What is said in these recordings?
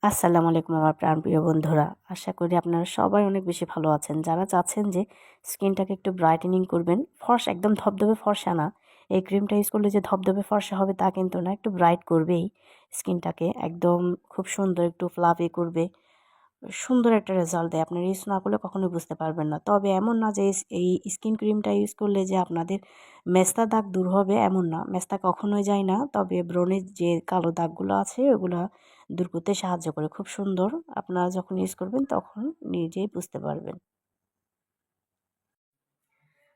আসসালামু আলাইকুম আমার প্রাণপ্রিয় বন্ধুরা। আশা করি আপনারা সবাই অনেক বেশি ভালো আছেন। যারা চাচ্ছেন যে স্কিনটাকে একটু ব্রাইটেনিং করবেন, ফর্সা একদম ধবধবে ফর্সা না। এই ক্রিমটা ইউজ করলে যে ধবধবে ফর্সা হবে তা কিন্তু না, একটু ব্রাইট করবেই স্কিনটাকে। একদম খুব সুন্দর একটু ফ্লাফি করবে। সুন্দর একটা রেজাল্ট দেয়। আপনারা ইউজ না করলে কখনোই বুঝতে পারবেন না। তবে এমন না যে এই স্কিন ক্রিমটা ইউজ করলে যে আপনাদের মেস্তা দাগ দূর হবে এমন না। মেস্তা কখনোই যায় না। তবে ব্রণের যে কালো দাগগুলো আছে ওগুলা দূর করতে সাহায্য করে। খুব সুন্দর। আপনারা যখন ইউজ করবেন তখন নিজেই বুঝতে পারবেন।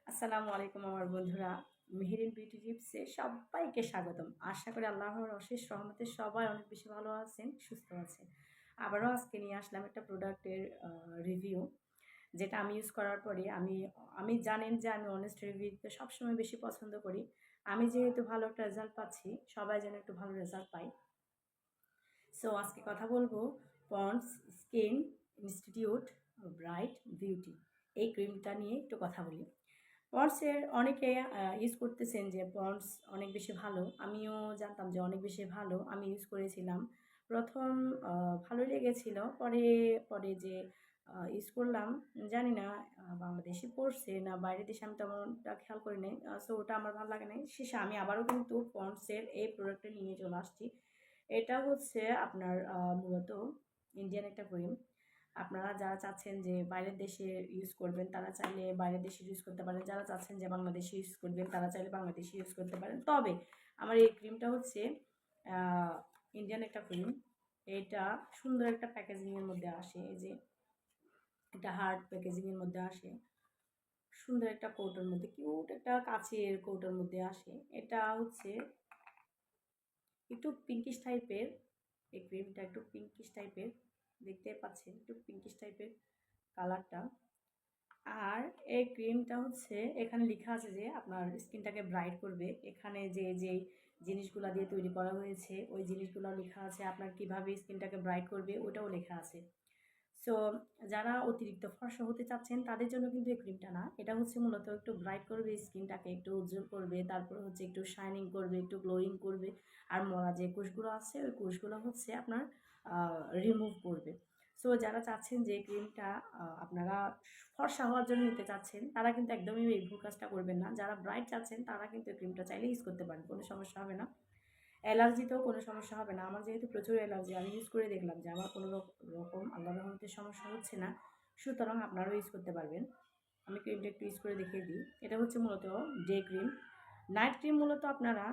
আসসালামু আলাইকুম আমার বন্ধুরা। মেহেরিন বিউটি টিপসে সবাইকে স্বাগতম। আশা করি আল্লাহর অশেষ রহমতে সবাই অনেক বেশি ভালো আছেন, সুস্থ আছেন। আবারও আজকে নিয়ে আসলাম একটা প্রোডাক্টের রিভিউ, যেটা আমি ইউজ করার পরে আমি আমি জানেন যে আমি অনেস্ট রিভিউ দিতে সবসময় বেশি পছন্দ করি। আমি যেহেতু ভালো একটা রেজাল্ট পাচ্ছি, সবাই যেন একটু ভালো রেজাল্ট পায়। সো আজকে কথা বলবো Pond's skin institute bright beauty এই ক্রিমটা নিয়ে একটু কথা বলি। পন্ডসের অনেকে ইউজ করতেছেন যে পন্ডস অনেক বেশি ভালো। আমিও জানতাম যে অনেক বেশি ভালো। আমি ইউজ করেছিলাম। প্রথম ভালোই লেগেছিল। পরে পরে যে ইউজ করলাম, জানি না বাংলাদেশে পড়ছে না বাইরের দেশে, আমি তেমনটা খেয়াল করি নাই। সো ওটা আমার ভালো লাগে নাই। শেষে আমি আবারও কিন্তু পন্ডসের এই প্রোডাক্টটা নিয়ে চলে আসছি। এটা হচ্ছে আপনার মূলত ইন্ডিয়ান একটা ক্রিম। আপনারা যারা চাচ্ছেন যে বাইরের দেশে ইউজ করবেন তারা চাইলে বাইরের দেশে ইউজ করতে পারেন, যারা চাচ্ছেন যে বাংলাদেশে ইউজ করবেন তারা চাইলে বাংলাদেশে ইউজ করতে পারেন। তবে আমার এই ক্রিমটা হচ্ছে ইন্ডিয়ান একটা ক্রিম। এটা সুন্দর একটা প্যাকেজিংয়ের মধ্যে আসে। এই যে এটা হার্ড প্যাকেজিংয়ের মধ্যে আসে, সুন্দর একটা কৌটোর মধ্যে, কিউট একটা কাচের কৌটোর মধ্যে আসে। এটা হচ্ছে একটু পিঙ্কিশ টাইপের। এই ক্রিমটা একটু পিঙ্কিশ টাইপের, দেখতে পাচ্ছেন একটু পিঙ্কিশ টাইপের কালারটা। আর এই ক্রিমটা হচ্ছে এখানে লেখা আছে যে আপনার স্কিনটাকে ব্রাইট করবে। এখানে যে যে জিনিসগুলো দিয়ে তৈরি করা হয়েছে ওই জিনিসগুলো লেখা আছে। আপনার কিভাবে স্কিনটাকে ব্রাইট করবে ওটাও লেখা আছে। সো যারা অতিরিক্ত ফর্সা হতে চাচ্ছেন তাদের জন্য কিন্তু এই ক্রিমটা না। এটা হচ্ছে মূলত একটু ব্রাইট করবে স্কিনটাকে, একটু উজ্জ্বল করবে, তারপর হচ্ছে একটু শাইনিং করবে, একটু গ্লোয়িং করবে। আর মরা যে কোষগুলো আছে ওই কোষগুলো হচ্ছে আপনার রিমুভ করবে। সো যারা চাচ্ছেন যে ক্রিমটা আপনারা ফর্সা হওয়ার জন্য নিতে চাচ্ছেন তারা কিন্তু একদমই এই ভুল কাজটা করবেন না। যারা ব্রাইট চাচ্ছেন তারা কিন্তু ক্রিমটা চাইলে ইউজ করতে পারেন, কোনো সমস্যা হবে না। অ্যালার্জিতেও কোনো সমস্যা হবে না। আমার যেহেতু প্রচুর অ্যালার্জি, আমি ইউজ করে দেখলাম যে আমার কোনো রকম আল্লাহর রহমতে সমস্যা হচ্ছে না। সুতরাং আপনারাও ইউজ করতে পারবেন। আমি ক্রিমটা একটু ইউজ করে দেখিয়ে দিই। এটা হচ্ছে মূলত ডে ক্রিম। নাইট ক্রিম মূলত আপনারা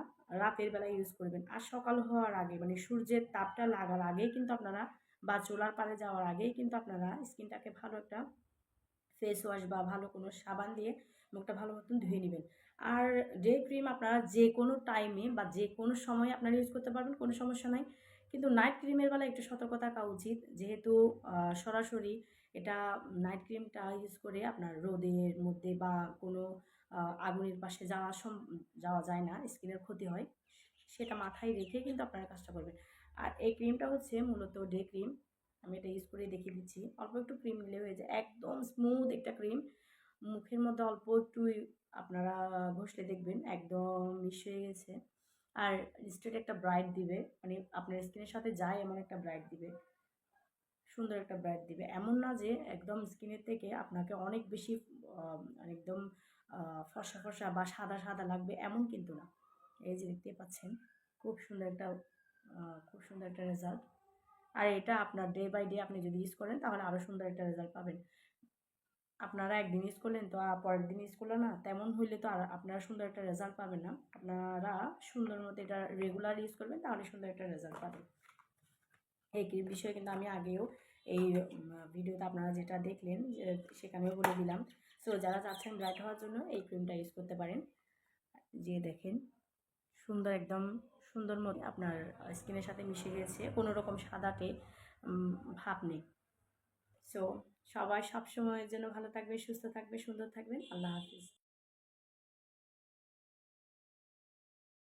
রাতের বেলায় ইউজ করবেন। আর সকাল হওয়ার আগে, মানে সূর্যের তাপটা লাগার আগেই কিন্তু আপনারা, বা চুলার পাড়ে যাওয়ার আগেই কিন্তু আপনারা স্কিনটাকে ভালো একটা ফেস ওয়াশ বা ভালো কোনো সাবান দিয়ে মুখটা ভালো মতন ধুয়ে নেবেন। আর ডে ক্রিম আপনারা যে কোনো টাইমে বা যে কোনো সময় আপনারা ইউজ করতে পারবেন, কোনো সমস্যা নাই। কিন্তু নাইট ক্রিমের বেলায় একটু সতর্ক থাকা উচিত, যেহেতু সরাসরি এটা নাইট ক্রিমটা ইউজ করে আপনার রোদের মধ্যে বা কোনো আগুনের পাশে যাওয়া যায় না, স্কিনের ক্ষতি হয়। সেটা মাথায় রেখে কিন্তু আপনারা কাজটা করবেন। আর এই ক্রিমটা হচ্ছে মূলত ডে ক্রিম। আমি এটা ইউজ করে দেখিয়ে দিচ্ছি। অল্প একটু ক্রিম নিলে হয়ে যায়, একদম স্মুথ একটা ক্রিম। মুখের মধ্যে অল্প একটু আপনারা ঘষলে দেখবেন একদম মিশে হয়ে গেছে। আর ইনস্ট্যান্ট একটা ব্রাইট দিবে, মানে আপনার স্কিনের সাথে যায় এমন একটা ব্রাইট দিবে, সুন্দর একটা ব্রাইট দিবে। এমন না যে একদম স্কিনের থেকে আপনাকে অনেক বেশি একদম ফর্সা ফর্সা বা সাদা সাদা লাগবে এমন কিন্তু না। এই যে দেখতে পাচ্ছেন খুব সুন্দর একটা রেজাল্ট। আর এটা আপনার ডে বাই ডে আপনি যদি ইউজ করেন তাহলে আরও সুন্দর একটা রেজাল্ট পাবেন। আপনারা একদিন ইউজ করলেন তো আর পরের দিন ইউজ করলেন না, তেমন হইলে তো আর আপনারা সুন্দর একটা রেজাল্ট পাবেন না। আপনারা সুন্দর মতো এটা রেগুলার ইউজ করবেন তাহলে সুন্দর একটা রেজাল্ট পাবেন। এই বিষয়ে কিন্তু আমি আগেও এই ভিডিওতে আপনারা যেটা দেখলেন সেখানেও বলে দিলাম। সো যারা চাচ্ছেন ব্রাইট হওয়ার জন্য এই ক্রিমটা ইউজ করতে পারেন। যে দেখেন সুন্দর, একদম সুন্দর মতো আপনার স্কিনের সাথে মিশে গেছে, কোনো রকম সাদাটে ভাব নেই। সো সবাই সবসময়ের জন্য ভালো থাকবে, সুস্থ থাকবে, সুন্দর থাকবেন। আল্লাহ হাফিজ।